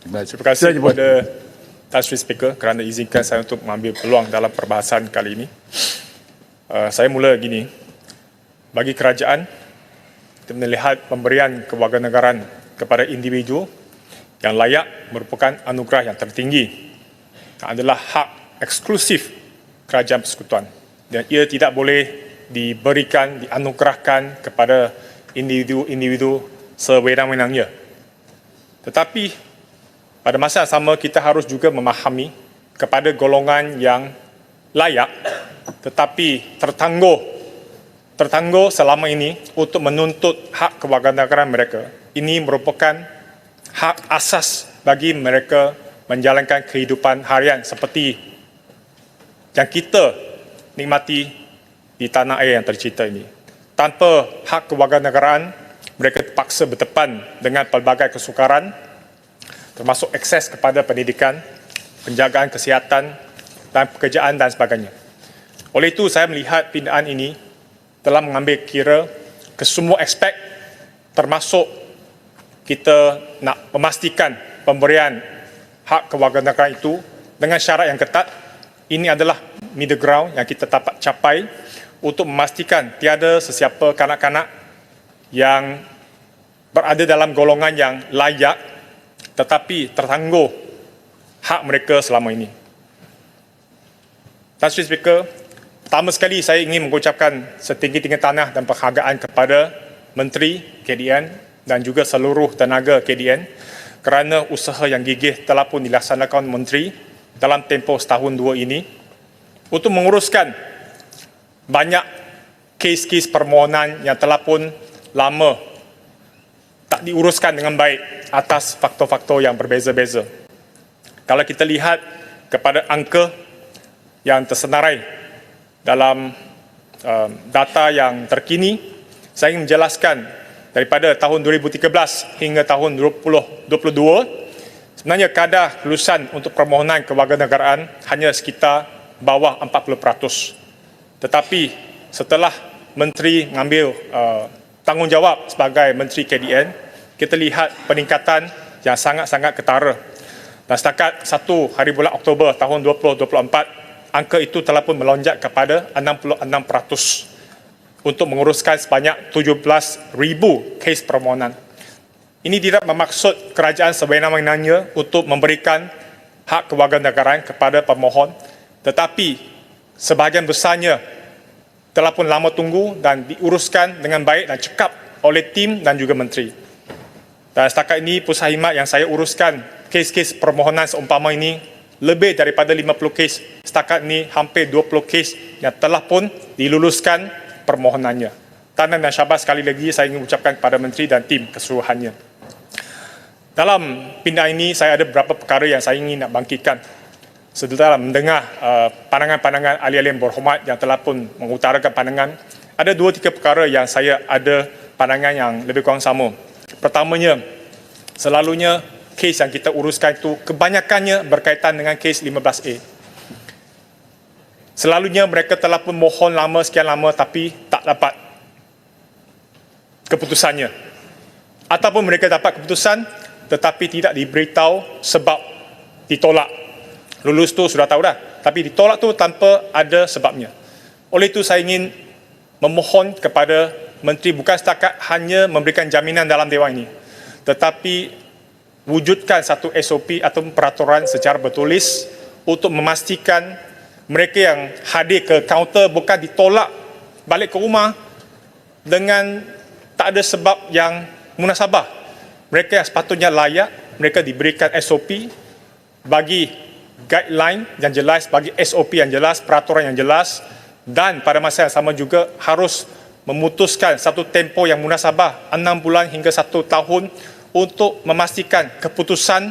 Terima kasih kepada Tan Sri Speaker kerana izinkan saya untuk mengambil peluang dalam perbahasan kali ini. Saya mula gini. Bagi kerajaan, kita melihat pemberian kewarganegaraan kepada individu yang layak merupakan anugerah yang tertinggi. Adalah hak eksklusif kerajaan persekutuan. Dan ia tidak boleh diberikan, dianugerahkan kepada individu-individu sewenang-wenangnya. Tetapi pada masa yang sama kita harus juga memahami kepada golongan yang layak tetapi tertangguh selama ini untuk menuntut hak kewarganegaraan mereka. Ini merupakan hak asas bagi mereka menjalankan kehidupan harian seperti yang kita nikmati di tanah air yang tercipta ini. Tanpa hak kewarganegaraan, mereka terpaksa bertepan dengan pelbagai kesukaran termasuk akses kepada pendidikan, penjagaan kesihatan dan pekerjaan dan sebagainya. Oleh itu, saya melihat pindaan ini telah mengambil kira ke semua aspek termasuk kita nak memastikan pemberian hak kewarganegaraan itu dengan syarat yang ketat. Ini adalah middle ground yang kita dapat capai untuk memastikan tiada sesiapa kanak-kanak yang berada dalam golongan yang layak tetapi tertangguh hak mereka selama ini. Tan Sri Speaker, pertama sekali saya ingin mengucapkan setinggi-tinggi tanah dan penghargaan kepada Menteri KDN dan juga seluruh tenaga KDN kerana usaha yang gigih telah pun dilaksanakan Menteri dalam tempoh setahun dua ini untuk menguruskan banyak kes-kes permohonan yang telah pun lama tak diuruskan dengan baik atas faktor-faktor yang berbeza-beza. Kalau kita lihat kepada angka yang tersenarai dalam data yang terkini, saya ingin menjelaskan daripada tahun 2013 hingga tahun 2022, sebenarnya kadar kelulusan untuk permohonan kewarganegaraan hanya sekitar bawah 40%. Tetapi setelah Menteri mengambil tanggungjawab sebagai Menteri KDN, kita lihat peningkatan yang sangat-sangat ketara. Dan setakat 1 hari bulan Oktober tahun 2024, angka itu telah pun melonjak kepada 66% untuk menguruskan sebanyak 17,000 kes permohonan. Ini tidak bermaksud kerajaan sewenang-wenangnya untuk memberikan hak kewarganegaraan kepada pemohon, tetapi sebahagian besarnya telah pun lama tunggu dan diuruskan dengan baik dan cekap oleh tim dan juga menteri. Dan setakat ini pusat khidmat yang saya uruskan kes-kes permohonan seumpama ini lebih daripada 50 kes. Setakat ini hampir 20 kes yang telah pun diluluskan permohonannya. Tahniah dan syabas sekali lagi saya ingin ucapkan kepada menteri dan tim keseluruhannya. Dalam pindaan ini saya ada beberapa perkara yang saya ingin nak bangkitkan. Setelah mendengar pandangan-pandangan ahli-ahli yang berhormat yang telah pun mengutarakan pandangan, ada 2-3 perkara yang saya ada pandangan yang lebih kurang sama. Pertamanya, selalunya kes yang kita uruskan itu kebanyakannya berkaitan dengan kes 15A. Selalunya mereka telah pun mohon lama, sekian lama tapi tak dapat keputusannya. Ataupun mereka dapat keputusan tetapi tidak diberitahu sebab ditolak. Lulus tu sudah tahu dah, tapi ditolak tu tanpa ada sebabnya. Oleh itu saya ingin memohon kepada Menteri bukan setakat hanya memberikan jaminan dalam dewan ini, tetapi wujudkan satu SOP atau peraturan secara bertulis untuk memastikan mereka yang hadir ke kaunter bukan ditolak balik ke rumah dengan tak ada sebab yang munasabah. Mereka yang sepatutnya layak, mereka diberikan SOP, bagi guideline yang jelas, bagi SOP yang jelas, peraturan yang jelas, dan pada masa yang sama juga harus memutuskan satu tempoh yang munasabah 6 bulan hingga 1 tahun untuk memastikan keputusan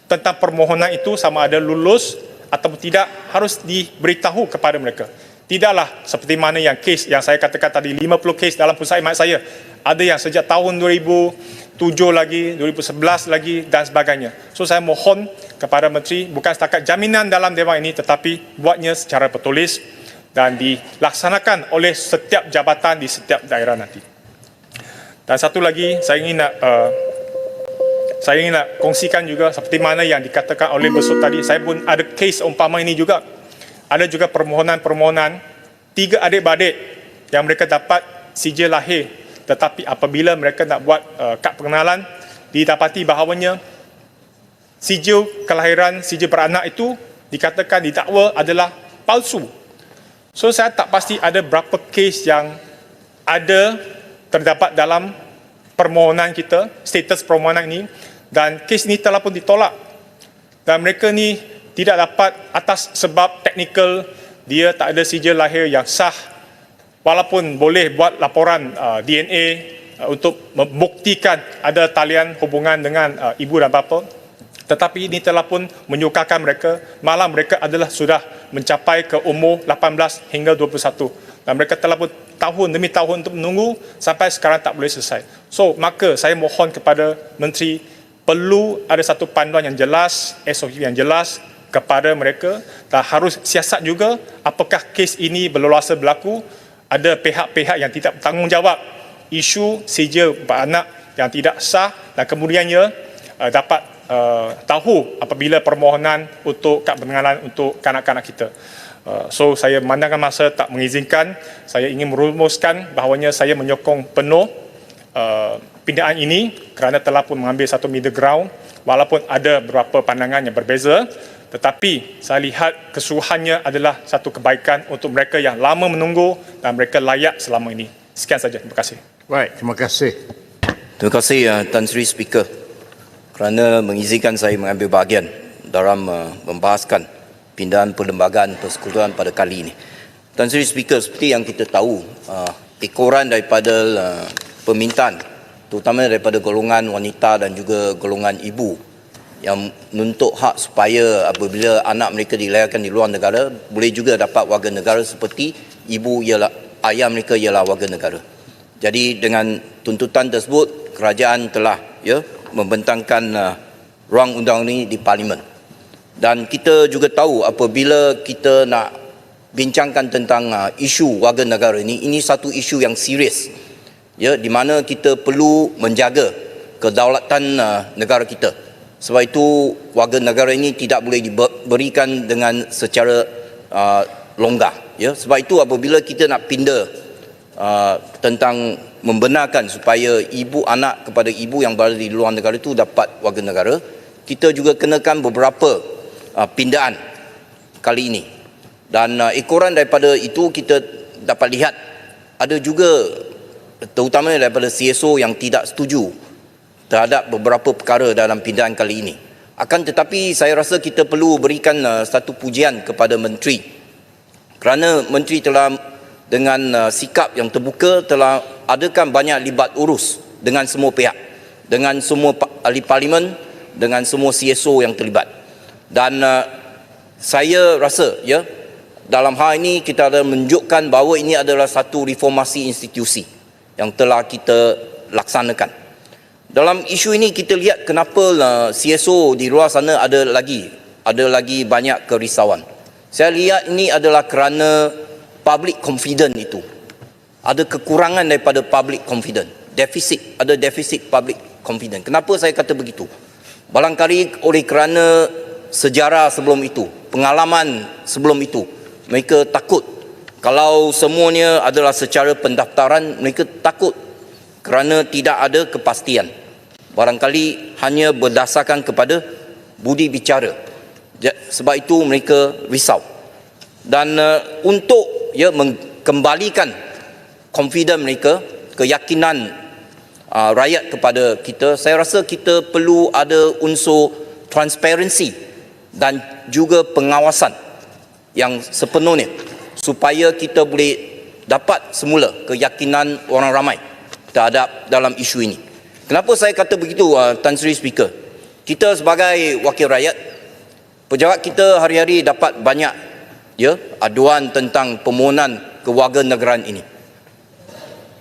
tentang permohonan itu sama ada lulus atau tidak harus diberitahu kepada mereka. Tidaklah seperti mana yang kes yang saya katakan tadi, 50 kes dalam pusat khidmat saya. Ada yang sejak tahun 2007 lagi, 2011 lagi dan sebagainya. So saya mohon kepada Menteri bukan setakat jaminan dalam dewan ini tetapi buatnya secara bertulis dan dilaksanakan oleh setiap jabatan di setiap daerah nanti. Dan satu lagi saya ingin nak Saya ingin nak kongsikan juga seperti mana yang dikatakan oleh Besut tadi. Saya pun ada kes umpama ini juga. Ada juga permohonan-permohonan 3 adik-beradik yang mereka dapat sijil lahir, tetapi apabila mereka nak buat kad pengenalan, didapati bahawanya sijil kelahiran, sijil beranak itu dikatakan didakwa adalah palsu. So saya tak pasti ada berapa kes yang ada terdapat dalam permohonan kita, status permohonan ini, dan kes ini telah pun ditolak. Dan mereka ni tidak dapat atas sebab teknikal dia tak ada sijil lahir yang sah, walaupun boleh buat laporan DNA untuk membuktikan ada talian hubungan dengan ibu dan bapa, tetapi ini telah pun menyukarkan mereka, malah mereka adalah sudah mencapai ke umur 18 hingga 21 dan mereka telah pun tahun demi tahun untuk menunggu sampai sekarang tak boleh selesai. So maka saya mohon kepada Menteri, perlu ada satu panduan yang jelas, SOP yang jelas kepada mereka, dan harus siasat juga apakah kes ini berleluasa berlaku. Ada pihak-pihak yang tidak bertanggungjawab isu sijil beranak yang tidak sah dan kemudiannya dapat tahu apabila permohonan untuk kad pengenalan untuk kanak-kanak kita. So saya memandangkan masa tak mengizinkan, saya ingin merumuskan bahawanya saya menyokong penuh pindaan ini kerana telah pun mengambil satu middle ground, walaupun ada beberapa pandangan yang berbeza, tetapi saya lihat keseluruhannya adalah satu kebaikan untuk mereka yang lama menunggu dan mereka layak selama ini. Sekian saja, terima kasih. Baik, terima kasih. Terima kasih Tan Sri Speaker kerana mengizinkan saya mengambil bahagian dalam membahaskan pindahan perlembagaan persekutuan pada kali ini. Tan Sri Speaker, seperti yang kita tahu, ekoran daripada permintaan, terutama daripada golongan wanita dan juga golongan ibu yang menuntut hak supaya apabila anak mereka dilahirkan di luar negara, boleh juga dapat warga negara seperti ibu ialah ayah mereka ialah warga negara. Jadi dengan tuntutan tersebut, kerajaan telah membentangkan ruang undang ini di Parlimen. Dan kita juga tahu apabila kita nak bincangkan tentang isu warga negara ini satu isu yang serius, di mana kita perlu menjaga kedaulatan negara kita. Sebab itu warga negara ini tidak boleh diberikan dengan secara longgar. Sebab itu apabila kita nak pindah tentang membenarkan supaya ibu anak kepada ibu yang berada di luar negara itu dapat warga negara, kita juga kenakan beberapa pindaan kali ini. Dan ekoran daripada itu kita dapat lihat ada juga terutama daripada CSO yang tidak setuju terhadap beberapa perkara dalam pindaan kali ini. Akan tetapi saya rasa kita perlu berikan satu pujian kepada Menteri kerana Menteri telah dengan sikap yang terbuka telah adakan banyak libat urus dengan semua pihak, dengan semua ahli parlimen, dengan semua CSO yang terlibat. Dan saya rasa dalam hal ini kita ada menunjukkan bahawa ini adalah satu reformasi institusi yang telah kita laksanakan. Dalam isu ini kita lihat kenapa CSO di luar sana ada lagi banyak kerisauan. Saya lihat ini adalah kerana public confidence itu. Ada kekurangan daripada public confidence. Ada defisit public confidence. Kenapa saya kata begitu? Barangkali oleh kerana sejarah sebelum itu, pengalaman sebelum itu, mereka takut. Kalau semuanya adalah secara pendaftaran, mereka takut kerana tidak ada kepastian. Barangkali hanya berdasarkan kepada budi bicara. Sebab itu mereka risau. Dan untuk mengembalikan confidence mereka, keyakinan rakyat kepada kita, saya rasa kita perlu ada unsur transparansi dan juga pengawasan yang sepenuhnya supaya kita boleh dapat semula keyakinan orang ramai terhadap dalam isu ini. Kenapa saya kata begitu, Tan Sri Speaker? Kita sebagai wakil rakyat, pejabat kita hari-hari dapat banyak aduan tentang permohonan kewarganegaraan ini.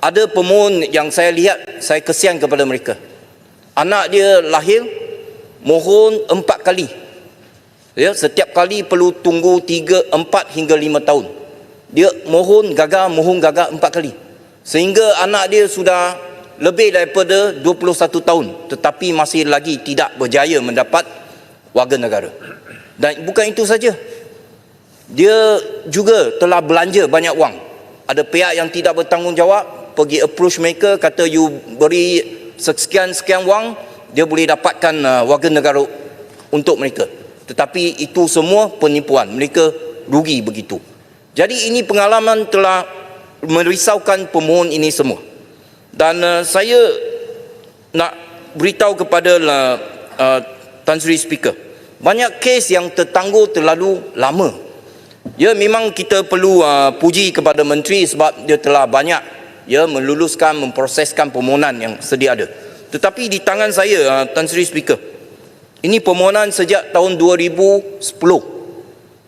Ada pemohon yang saya lihat, saya kesian kepada mereka. Anak dia lahir, mohon 4 kali. Setiap kali perlu tunggu 3, 4 hingga 5 tahun. Dia mohon gagal 4 kali. Sehingga anak dia sudah lebih daripada 21 tahun tetapi masih lagi tidak berjaya mendapat warga negara. Dan bukan itu saja, dia juga telah belanja banyak wang. Ada pihak yang tidak bertanggungjawab pergi approach mereka, kata you beri sekian-sekian wang, dia boleh dapatkan warga negara untuk mereka. Tetapi itu semua penipuan, mereka rugi begitu. Jadi ini pengalaman telah merisaukan pemohon ini semua. Dan saya nak beritahu kepada Tan Sri Speaker, banyak kes yang tertangguh terlalu lama. Ya, memang kita perlu puji kepada menteri sebab dia telah banyak meluluskan, memproseskan permohonan yang sedia ada. Tetapi di tangan saya, Tan Sri Speaker, ini permohonan sejak tahun 2010.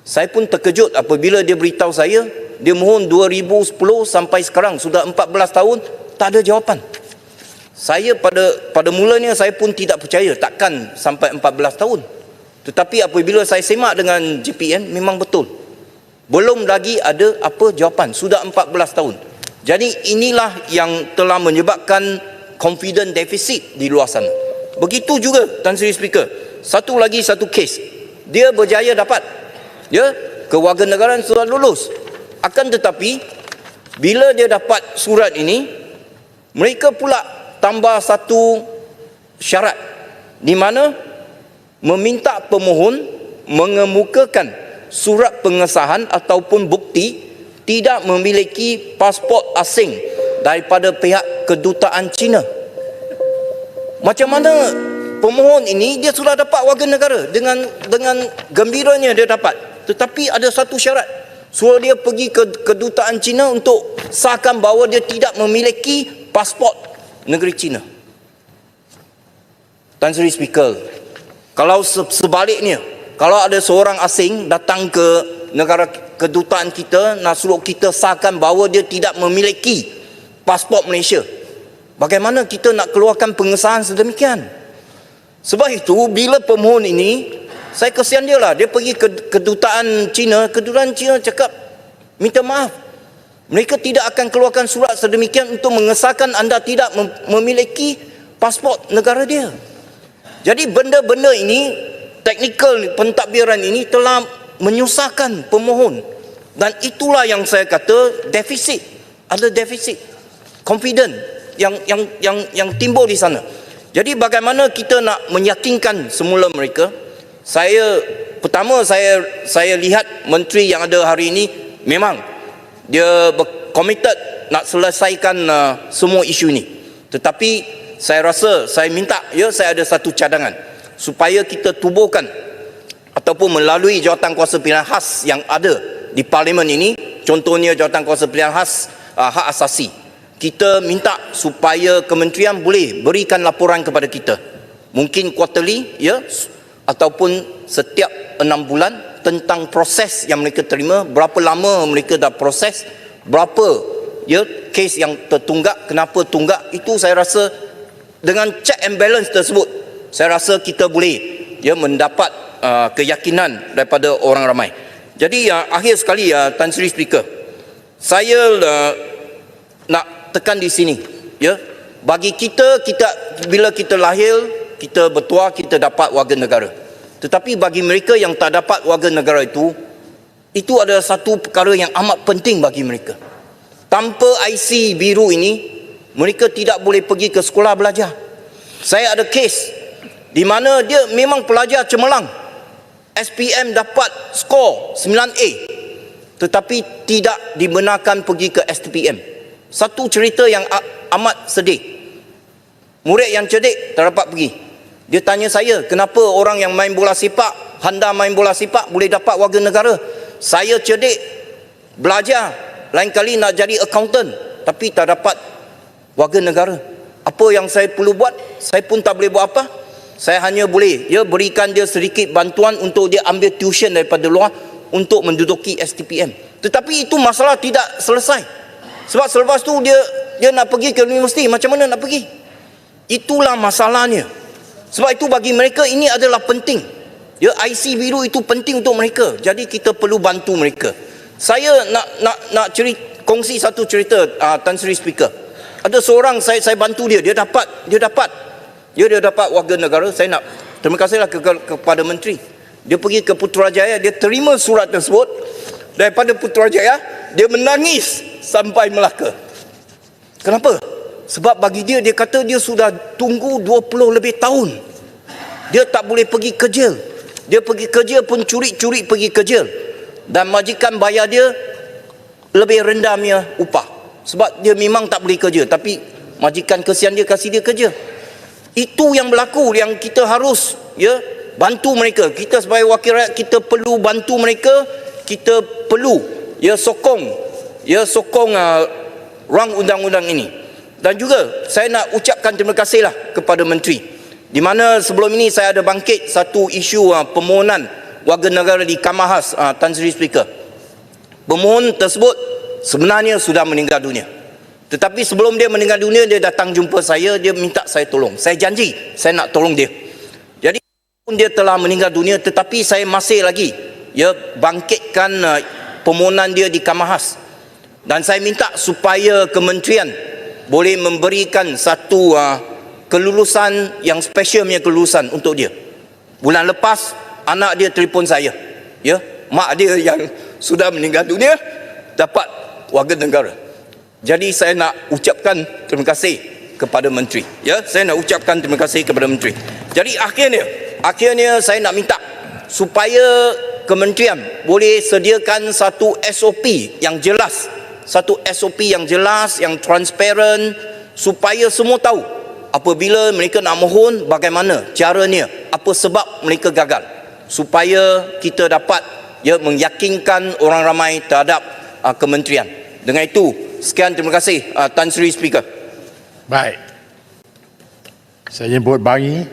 Saya pun terkejut apabila dia beritahu saya dia mohon 2010 sampai sekarang sudah 14 tahun tak ada jawapan. Saya pada mulanya saya pun tidak percaya takkan sampai 14 tahun. Tetapi apabila saya semak dengan JPN, memang betul. Belum lagi ada apa jawapan, sudah 14 tahun. Jadi inilah yang telah menyebabkan confidence deficit di luar sana. Begitu juga Tan Sri Speaker, satu kes dia berjaya dapat kewarganegaraan sudah lulus. Akan tetapi bila dia dapat surat ini, mereka pula tambah satu syarat di mana meminta pemohon mengemukakan surat pengesahan ataupun bukti tidak memiliki pasport asing daripada pihak kedutaan China. Macam mana pemohon ini dia sudah dapat warga negara, dengan gembiranya dia dapat, tetapi ada satu syarat, suruh dia pergi ke kedutaan China untuk sahkan bahawa dia tidak memiliki pasport negeri China. Tan Sri Speaker, kalau sebaliknya, kalau ada seorang asing datang ke negara kedutaan kita nak suruh kita sahkan bahawa dia tidak memiliki pasport Malaysia, bagaimana kita nak keluarkan pengesahan sedemikian? Sebab itu bila pemohon ini, saya kesian dia lah, dia pergi ke kedutaan China cakap minta maaf, mereka tidak akan keluarkan surat sedemikian untuk mengesahkan anda tidak memiliki pasport negara dia. Jadi benda-benda ini, teknikal pentadbiran ini telah menyusahkan pemohon. Dan itulah yang saya kata defisit, ada defisit confident yang timbul di sana. Jadi bagaimana kita nak meyakinkan semula mereka? Pertama saya lihat menteri yang ada hari ini memang dia committed nak selesaikan semua isu ini. Tetapi saya rasa, saya minta, saya ada satu cadangan supaya kita tubuhkan ataupun melalui jawatankuasa pilihan khas yang ada di parlimen ini, contohnya jawatankuasa pilihan khas hak asasi, kita minta supaya kementerian boleh berikan laporan kepada kita, mungkin quarterly ataupun setiap 6 bulan, tentang proses yang mereka terima, berapa lama mereka dah proses, berapa kes yang tertunggak, kenapa tunggak. Itu saya rasa dengan check and balance tersebut, saya rasa kita boleh mendapat keyakinan daripada orang ramai. Jadi akhir sekali Tan Sri Speaker, saya nak tekan di sini, bagi kita bila kita lahir, kita bertuah, kita dapat warga negara. Tetapi bagi mereka yang tak dapat warga negara itu adalah satu perkara yang amat penting bagi mereka. Tanpa IC biru ini, mereka tidak boleh pergi ke sekolah belajar. Saya ada kes di mana dia memang pelajar cemerlang, SPM dapat skor 9A, tetapi tidak dibenarkan pergi ke STPM. Satu cerita yang amat sedih. Murid yang cerdik tak dapat pergi. Dia tanya saya, kenapa orang yang main bola sepak, handal main bola sepak boleh dapat warga negara? Saya cerdik, belajar, lain kali nak jadi accountant, tapi tak dapat warga negara. Apa yang saya perlu buat? Saya pun tak boleh buat apa. Saya hanya boleh berikan dia sedikit bantuan untuk dia ambil tuition daripada luar untuk menduduki STPM. Tetapi itu masalah tidak selesai. Sebab selepas tu dia nak pergi ke universiti, macam mana nak pergi? Itulah masalahnya. Sebab itu bagi mereka ini adalah penting. IC biru itu penting untuk mereka. Jadi kita perlu bantu mereka. Saya nak kongsi satu cerita, Tan Sri Speaker. Ada seorang saya bantu dia dapat warga negara. Saya nak terima kasihlah kepada menteri. Dia pergi ke Putrajaya, dia terima surat tersebut daripada Putrajaya, dia menangis sampai Melaka. Kenapa? Sebab bagi dia kata dia sudah tunggu 20 lebih tahun. Dia tak boleh pergi kerja. Dia pergi kerja pun curi-curi pergi kerja. Dan majikan bayar dia lebih rendahnya upah. Sebab dia memang tak boleh kerja, tapi majikan kesian dia kasih dia kerja. Itu yang berlaku, yang kita harus bantu mereka. Kita sebagai wakil rakyat, kita perlu bantu mereka. Kita perlu sokong rang undang-undang ini. Dan juga saya nak ucapkan terima kasihlah kepada menteri, di mana sebelum ini saya ada bangkit satu isu permohonan warga negara di Kamahas, Tan Sri Speaker. Pemohon tersebut sebenarnya sudah meninggal dunia. Tetapi sebelum dia meninggal dunia, dia datang jumpa saya, dia minta saya tolong. Saya janji saya nak tolong dia. Jadi dia telah meninggal dunia, tetapi saya masih lagi bangkitkan permohonan dia di Kamahas. Dan saya minta supaya kementerian boleh memberikan satu kelulusan yang special punya kelulusan untuk dia. Bulan lepas anak dia telefon saya, mak dia yang sudah meninggal dunia dapat warga negara. Jadi saya nak ucapkan terima kasih kepada menteri. Saya nak ucapkan terima kasih kepada menteri. Jadi akhirnya saya nak minta supaya kementerian boleh sediakan satu SOP yang jelas, yang transparan, supaya semua tahu apabila mereka nak mohon bagaimana caranya, apa sebab mereka gagal, supaya kita dapat meyakinkan orang ramai terhadap kementerian. Dengan itu, sekian, terima kasih Tan Sri Speaker. Baik. Saya nyebut Bangi.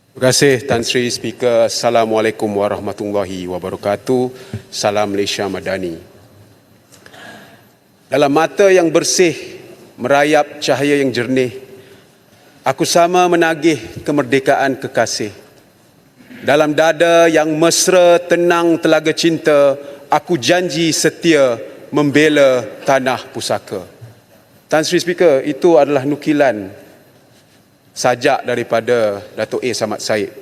Terima kasih Tan Sri Speaker. Assalamualaikum warahmatullahi wabarakatuh. Salam Malaysia Madani. Dalam mata yang bersih merayap cahaya yang jernih, aku sama menagih kemerdekaan kekasih. Dalam dada yang mesra tenang telaga cinta, aku janji setia membela tanah pusaka. Tan Sri Speaker, itu adalah nukilan sajak daripada Dato' A. Samad Said.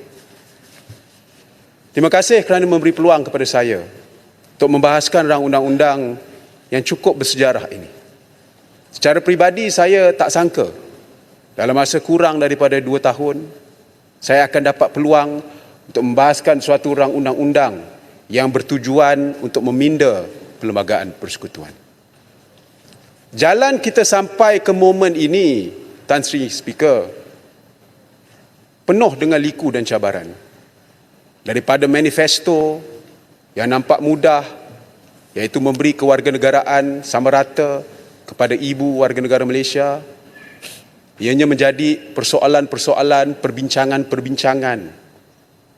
Terima kasih kerana memberi peluang kepada saya untuk membahaskan rang undang-undang yang cukup bersejarah ini. Secara peribadi, saya tak sangka dalam masa kurang daripada 2 tahun saya akan dapat peluang untuk membahaskan suatu rang undang-undang yang bertujuan untuk meminda Perlembagaan Persekutuan. Jalan kita sampai ke momen ini, Tan Sri Speaker, penuh dengan liku dan cabaran. Daripada manifesto yang nampak mudah, iaitu memberi kewarganegaraan sama rata kepada ibu warga negara Malaysia, ianya menjadi persoalan-persoalan, perbincangan-perbincangan,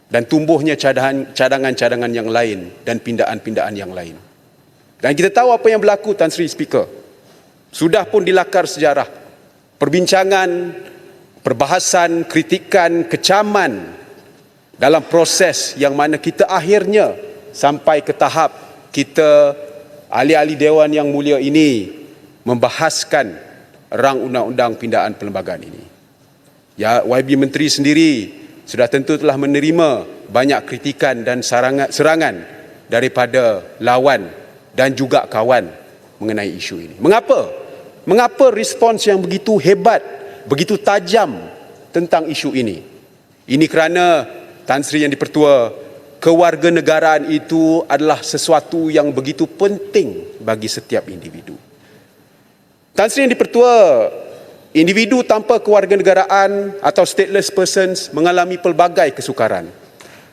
dan tumbuhnya cadangan-cadangan yang lain dan pindaan-pindaan yang lain. Dan kita tahu apa yang berlaku, Tan Sri Speaker. Sudah pun dilakar sejarah, perbincangan, perbahasan, kritikan, kecaman dalam proses yang mana kita akhirnya sampai ke tahap kita, ahli-ahli Dewan yang mulia ini, membahaskan rang undang-undang pindaan perlembagaan ini. YB Menteri sendiri sudah tentu telah menerima banyak kritikan dan serangan daripada lawan dan juga kawan mengenai isu ini. Mengapa respons yang begitu hebat, begitu tajam tentang isu ini? Ini kerana, Tan Sri Yang di-Pertua, kewarganegaraan itu adalah sesuatu yang begitu penting bagi setiap individu. Tan Sri Yang di-Pertua, individu tanpa kewarganegaraan atau stateless persons mengalami pelbagai kesukaran.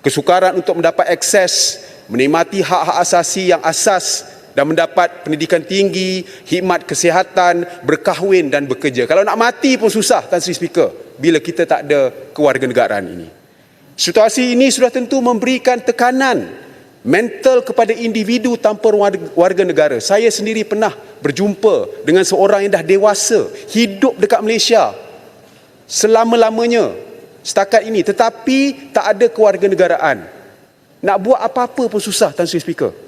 Kesukaran untuk mendapat akses, menikmati hak-hak asasi yang asas dan mendapat pendidikan tinggi, khidmat kesihatan, berkahwin dan bekerja. Kalau nak mati pun susah, Tan Sri Speaker, bila kita tak ada kewarganegaraan ini. Situasi ini sudah tentu memberikan tekanan mental kepada individu tanpa warga negara. Saya sendiri pernah berjumpa dengan seorang yang dah dewasa, hidup dekat Malaysia selama-lamanya setakat ini, tetapi tak ada kewarganegaraan. Nak buat apa-apa pun susah, Tan Sri Speaker.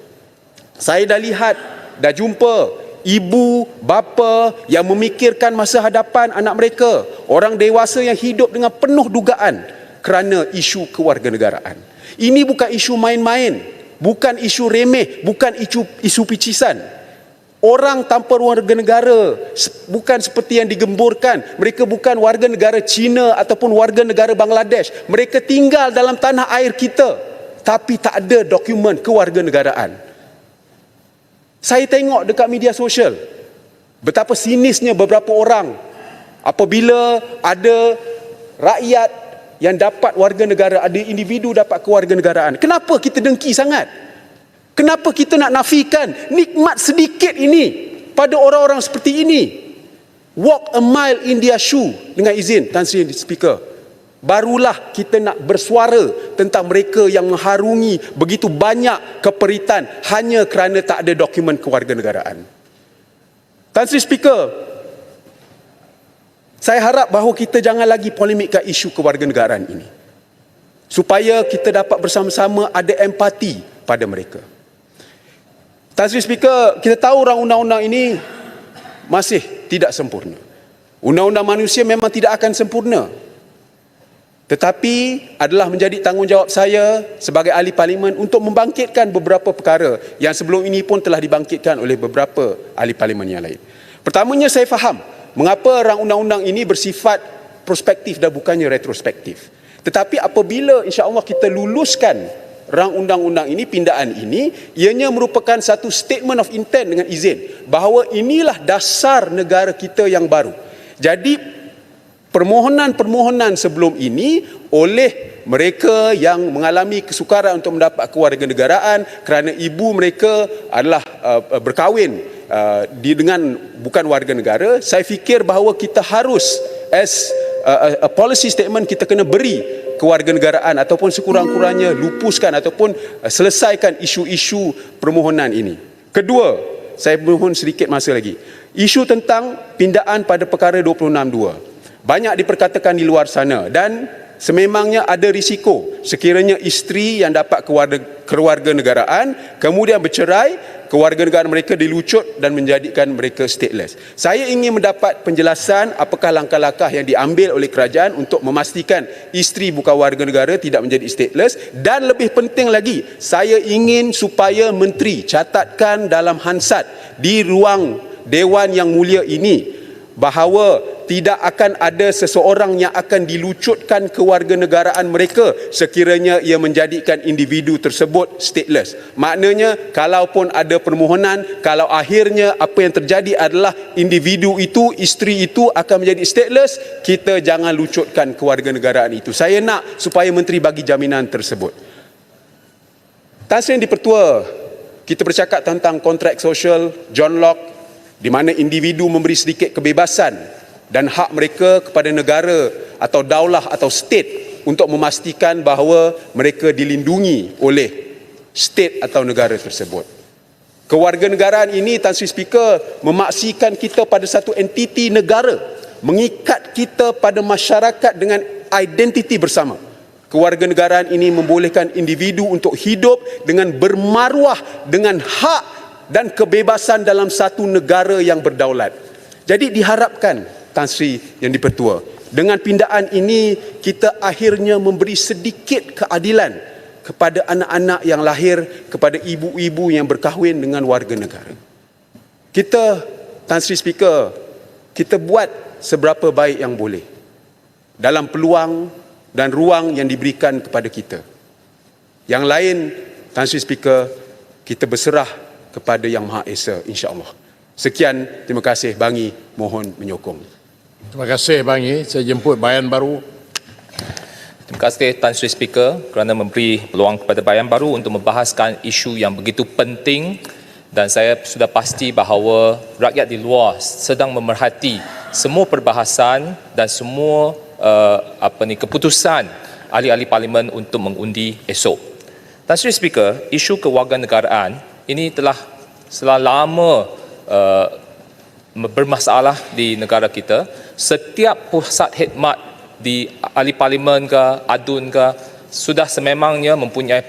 Saya dah lihat, dah jumpa ibu, bapa yang memikirkan masa hadapan anak mereka, orang dewasa yang hidup dengan penuh dugaan kerana isu kewarganegaraan. Ini bukan isu main-main, bukan isu remeh, bukan isu picisan. Orang tanpa warga negara bukan seperti yang digemburkan. Mereka bukan warga negara Cina ataupun warga negara Bangladesh. Mereka tinggal dalam tanah air kita, tapi tak ada dokumen kewarganegaraan. Saya tengok dekat media sosial betapa sinisnya beberapa orang apabila ada rakyat yang dapat warga negara, ada individu dapat kewarganegaraan. Kenapa kita dengki sangat? Kenapa kita nak nafikan nikmat sedikit ini pada orang-orang seperti ini? Walk a mile in their shoe, dengan izin Tan Sri Speaker. Barulah kita nak bersuara tentang mereka yang mengharungi begitu banyak keperitan hanya kerana tak ada dokumen kewarganegaraan. Tan Sri Speaker, saya harap bahawa kita jangan lagi polemikkan isu kewarganegaraan ini, supaya kita dapat bersama-sama ada empati pada mereka. Tan Sri Speaker, kita tahu undang-undang ini masih tidak sempurna. Undang-undang manusia memang tidak akan sempurna. Tetapi adalah menjadi tanggungjawab saya sebagai ahli parlimen untuk membangkitkan beberapa perkara yang sebelum ini pun telah dibangkitkan oleh beberapa ahli parlimen yang lain. Pertamanya, saya faham mengapa rang undang-undang ini bersifat prospektif dan bukannya retrospektif. Tetapi apabila insya-Allah kita luluskan rang undang-undang ini, pindaan ini, ianya merupakan satu statement of intent dengan izin bahawa inilah dasar negara kita yang baru. Jadi permohonan-permohonan sebelum ini oleh mereka yang mengalami kesukaran untuk mendapat kewarganegaraan kerana ibu mereka adalah berkahwin dengan bukan warga negara, saya fikir bahawa kita harus as a policy statement kita kena beri kewarganegaraan ataupun sekurang-kurangnya lupuskan ataupun selesaikan isu-isu permohonan ini. Kedua, saya mohon sedikit masa lagi. Isu tentang pindaan pada perkara 262. Banyak diperkatakan di luar sana dan sememangnya ada risiko sekiranya isteri yang dapat kewarganegaraan kemudian bercerai, kewarganegaraan mereka dilucut dan menjadikan mereka stateless. Saya ingin mendapat penjelasan apakah langkah-langkah yang diambil oleh kerajaan untuk memastikan isteri bukan warga negara tidak menjadi stateless, dan lebih penting lagi, saya ingin supaya menteri catatkan dalam Hansard di ruang Dewan yang mulia ini bahawa tidak akan ada seseorang yang akan dilucutkan kewarganegaraan mereka sekiranya ia menjadikan individu tersebut stateless. Maknanya, kalaupun ada permohonan, kalau akhirnya apa yang terjadi adalah individu itu, isteri itu akan menjadi stateless, kita jangan lucutkan kewarganegaraan itu. Saya nak supaya menteri bagi jaminan tersebut. Tan Sri Dipertua, kita bercakap tentang kontrak sosial John Locke, di mana individu memberi sedikit kebebasan dan hak mereka kepada negara atau daulah atau state untuk memastikan bahawa mereka dilindungi oleh state atau negara tersebut. Kewarganegaraan ini, Tan Sri Speaker, memaksikan kita pada satu entiti negara, mengikat kita pada masyarakat dengan identiti bersama. Kewarganegaraan ini membolehkan individu untuk hidup dengan bermaruah, dengan hak dan kebebasan dalam satu negara yang berdaulat. Jadi diharapkan, Tan Sri yang Dipertua, dengan pindaan ini kita akhirnya memberi sedikit keadilan kepada anak-anak yang lahir, kepada ibu-ibu yang berkahwin dengan warga negara. Kita, Tan Sri Speaker, kita buat seberapa baik yang boleh dalam peluang dan ruang yang diberikan kepada kita. Yang lain, Tan Sri Speaker, kita berserah kepada Yang Maha Esa, insya-Allah. Sekian, terima kasih. Bangi mohon menyokong. Terima kasih Bangi. Saya jemput Bayan Baru. Terima kasih Tan Sri Speaker kerana memberi peluang kepada Bayan Baru untuk membahaskan isu yang begitu penting, dan saya sudah pasti bahawa rakyat di luar sedang memerhati semua perbahasan dan semua keputusan ahli-ahli parlimen untuk mengundi esok. Tan Sri Speaker, isu kewarganegaraan ini telah selama bermasalah di negara kita. Setiap pusat khidmat di ahli parlimen ke, adun ke, sudah sememangnya mempunyai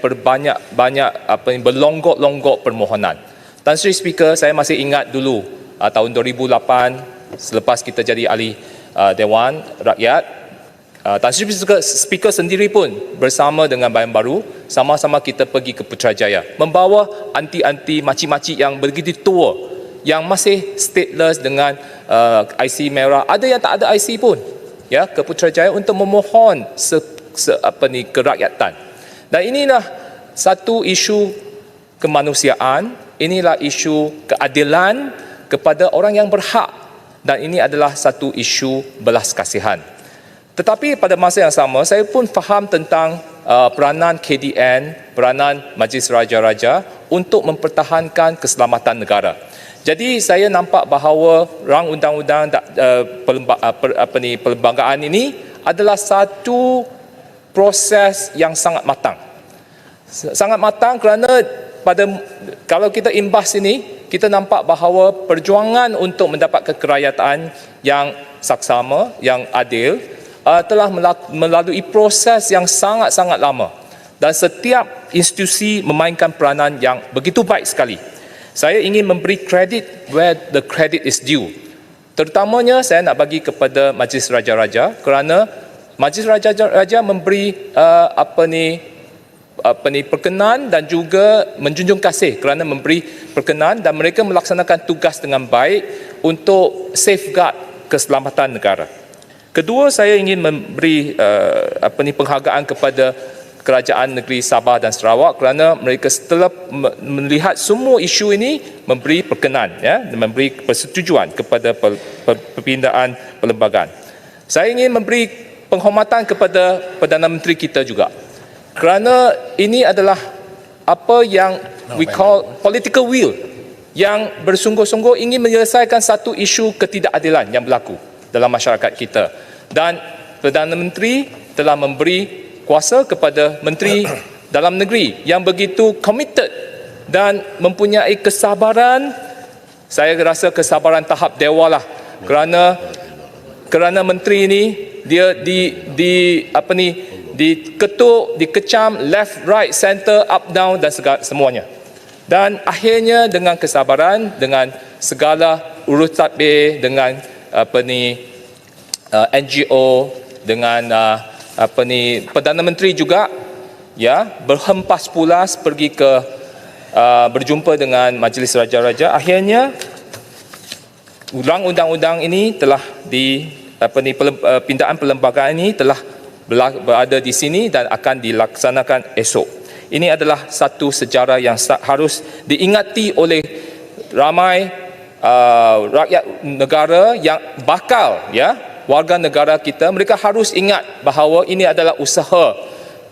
berlonggok-longgok permohonan. Tan Sri Speaker, saya masih ingat dulu tahun 2008 selepas kita jadi ahli Dewan Rakyat, Tan Sri Speaker sendiri pun bersama dengan Bayan Baru sama-sama kita pergi ke Putrajaya membawa anti-anti makcik-makcik yang begitu tua yang masih stateless dengan IC merah, ada yang tak ada IC pun, ya, ke Putrajaya untuk memohon kerakyatan. Dan inilah satu isu kemanusiaan, inilah isu keadilan kepada orang yang berhak, dan ini adalah satu isu belas kasihan. Tetapi pada masa yang sama, saya pun faham tentang peranan KDN, peranan Majlis Raja-Raja untuk mempertahankan keselamatan negara. Jadi saya nampak bahawa rang undang-undang perlembagaan ini adalah satu proses yang sangat matang. Sangat matang kerana kalau kita imbas ini, kita nampak bahawa perjuangan untuk mendapat kerakyatan yang saksama, yang adil, telah melalui proses yang sangat-sangat lama, dan setiap institusi memainkan peranan yang begitu baik sekali. Saya ingin memberi kredit where the credit is due. Terutamanya saya nak bagi kepada Majlis Raja-Raja kerana Majlis Raja-Raja memberi perkenan dan juga menjunjung kasih kerana memberi perkenan, dan mereka melaksanakan tugas dengan baik untuk safeguard keselamatan negara. Kedua, saya ingin memberi penghargaan kepada Kerajaan Negeri Sabah dan Sarawak kerana mereka setelah melihat semua isu ini memberi perkenan, ya, memberi persetujuan kepada perpindahan perlembagaan. Saya ingin memberi penghormatan kepada Perdana Menteri kita juga kerana ini adalah apa yang we call political will, yang bersungguh-sungguh ingin menyelesaikan satu isu ketidakadilan yang berlaku dalam masyarakat kita, dan Perdana Menteri telah memberi kuasa kepada Menteri Dalam Negeri yang begitu committed dan mempunyai kesabaran. Saya rasa kesabaran tahap dewa lah, kerana menteri ini dia diketuk, dikecam left, right, center, up, down dan semuanya. Dan akhirnya dengan kesabaran, dengan segala urus tadbir, dengan NGO, dengan Perdana Menteri juga, ya, berhempas pulas pergi ke berjumpa dengan Majlis Raja-Raja. Akhirnya rang undang-undang ini telah pindahan perlembagaan ini telah berada di sini dan akan dilaksanakan esok. Ini adalah satu sejarah yang harus diingati oleh ramai rakyat negara yang bakal, ya, warga negara kita. Mereka harus ingat bahawa ini adalah usaha,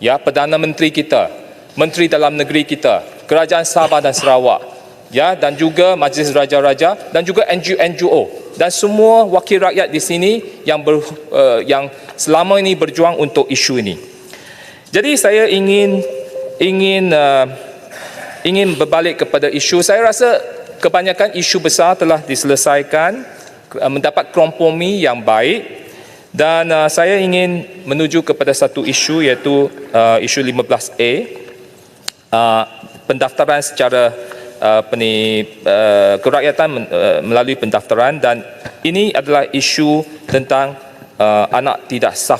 ya, Perdana Menteri kita, Menteri Dalam Negeri kita, Kerajaan Sabah dan Sarawak, ya, dan juga Majlis Raja-Raja dan juga NGO dan semua wakil rakyat di sini yang selama ini berjuang untuk isu ini. Jadi saya ingin berbalik kepada isu. Saya rasa kebanyakan isu besar telah diselesaikan, mendapat kompromi yang baik, dan saya ingin menuju kepada satu isu, iaitu isu 15A, pendaftaran secara kerakyatan melalui pendaftaran, dan ini adalah isu tentang anak tidak sah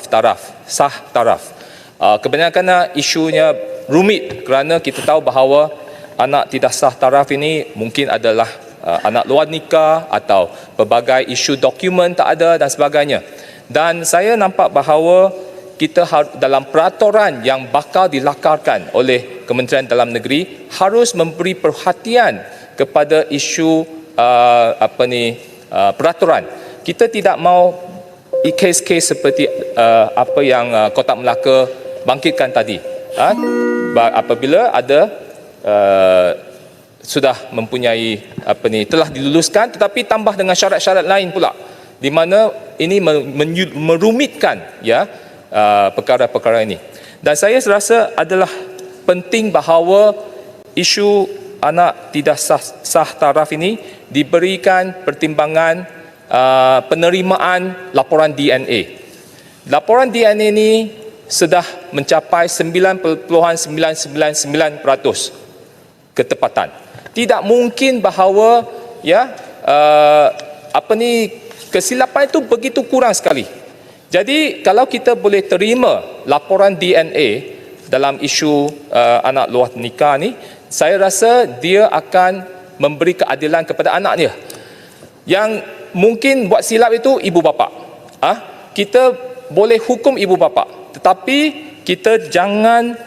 taraf. Kebanyakan isunya rumit kerana kita tahu bahawa anak tidak sah taraf ini mungkin adalah anak luar nikah atau pelbagai isu dokumen tak ada dan sebagainya. Dan saya nampak bahawa kita dalam peraturan yang bakal dilakarkan oleh Kementerian Dalam Negeri harus memberi perhatian kepada isu peraturan. Kita tidak mau kes-kes seperti apa yang Kotak Melaka bangkitkan tadi. Apabila ada sudah mempunyai telah diluluskan tetapi tambah dengan syarat-syarat lain pula, di mana ini merumitkan, ya, perkara-perkara ini. Dan saya rasa adalah penting bahawa isu anak tidak sah taraf ini diberikan pertimbangan penerimaan laporan DNA. Laporan DNA ini sudah mencapai 9.999% ketepatan. Tidak mungkin bahawa, ya, kesilapan itu begitu kurang sekali. Jadi kalau kita boleh terima laporan DNA dalam isu anak luar nikah ni, saya rasa dia akan memberi keadilan kepada anak dia. Yang mungkin buat silap itu ibu bapa. Kita boleh hukum ibu bapa, tetapi kita jangan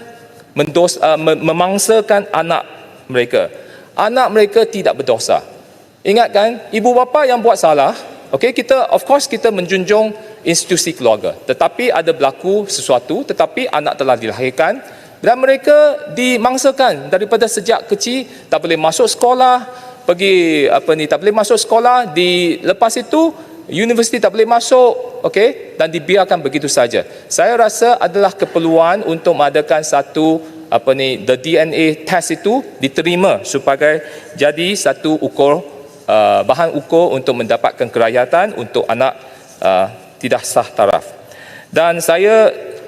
memangsakan anak mereka. Anak mereka tidak berdosa. Ingatkan, ibu bapa yang buat salah, okey, kita of course kita menjunjung institusi keluarga. Tetapi ada berlaku sesuatu, tetapi anak telah dilahirkan dan mereka dimangsakan daripada sejak kecil, tak boleh masuk sekolah, tak boleh masuk sekolah, lepas itu universiti tak boleh masuk, okey, dan dibiarkan begitu saja. Saya rasa adalah keperluan untuk mengadakan satu the DNA test itu diterima sebagai jadi satu bahan ukur untuk mendapatkan kerayatan untuk anak tidak sah taraf. Dan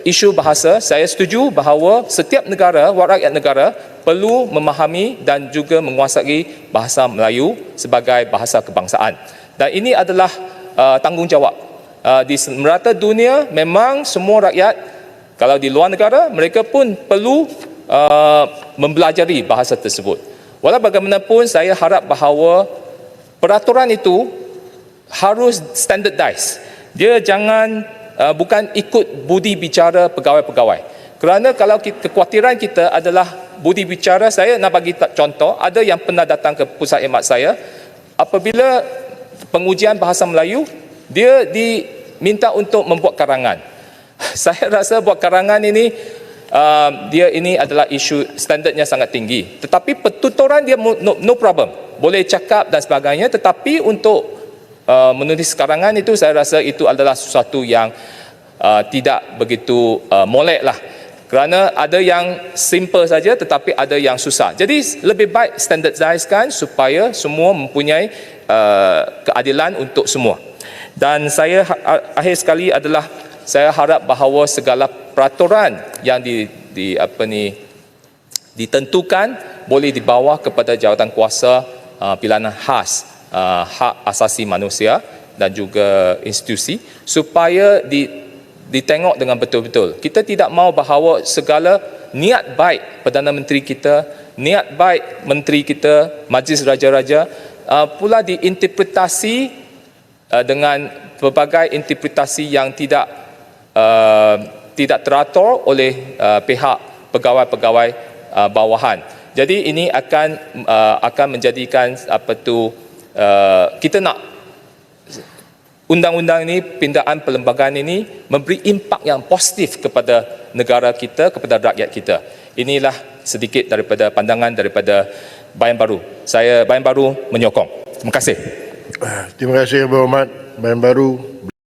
isu bahasa, saya setuju bahawa setiap negara, rakyat negara perlu memahami dan juga menguasai bahasa Melayu sebagai bahasa kebangsaan. Dan ini adalah tanggungjawab. Di merata dunia memang semua rakyat, kalau di luar negara, mereka pun perlu mempelajari bahasa tersebut. Walau bagaimanapun, saya harap bahawa peraturan itu harus standardized. Dia jangan bukan ikut budi bicara pegawai-pegawai. Kerana kalau kekhawatiran kita adalah budi bicara, saya nak bagi contoh, ada yang pernah datang ke pusat khidmat saya, apabila pengujian bahasa Melayu, dia diminta untuk membuat karangan. Saya rasa buat karangan ini, dia ini adalah isu standardnya sangat tinggi. Tetapi pertuturan dia no problem. Boleh cakap dan sebagainya, tetapi untuk menulis karangan itu, saya rasa itu adalah sesuatu yang tidak begitu molek lah. Kerana ada yang simple saja, tetapi ada yang susah. Jadi lebih baik standardizekan supaya semua mempunyai keadilan untuk semua. Dan saya akhir sekali adalah saya harap bahawa segala peraturan yang ditentukan boleh dibawa kepada jawatan kuasa pilihan khas hak asasi manusia dan juga institusi supaya ditengok dengan betul-betul. Kita tidak mahu bahawa segala niat baik Perdana Menteri kita, niat baik menteri kita, Majlis Raja-Raja pula diinterpretasi dengan berbagai interpretasi yang tidak teratur oleh pihak pegawai-pegawai bawahan. Jadi ini akan menjadikan kita nak undang-undang ini, pindaan perlembagaan ini memberi impak yang positif kepada negara kita, kepada rakyat kita. Inilah sedikit daripada pandangan daripada Bayan Baru. Bayan Baru menyokong. Terima kasih. Terima kasih, Yang Berhormat. Bayan Baru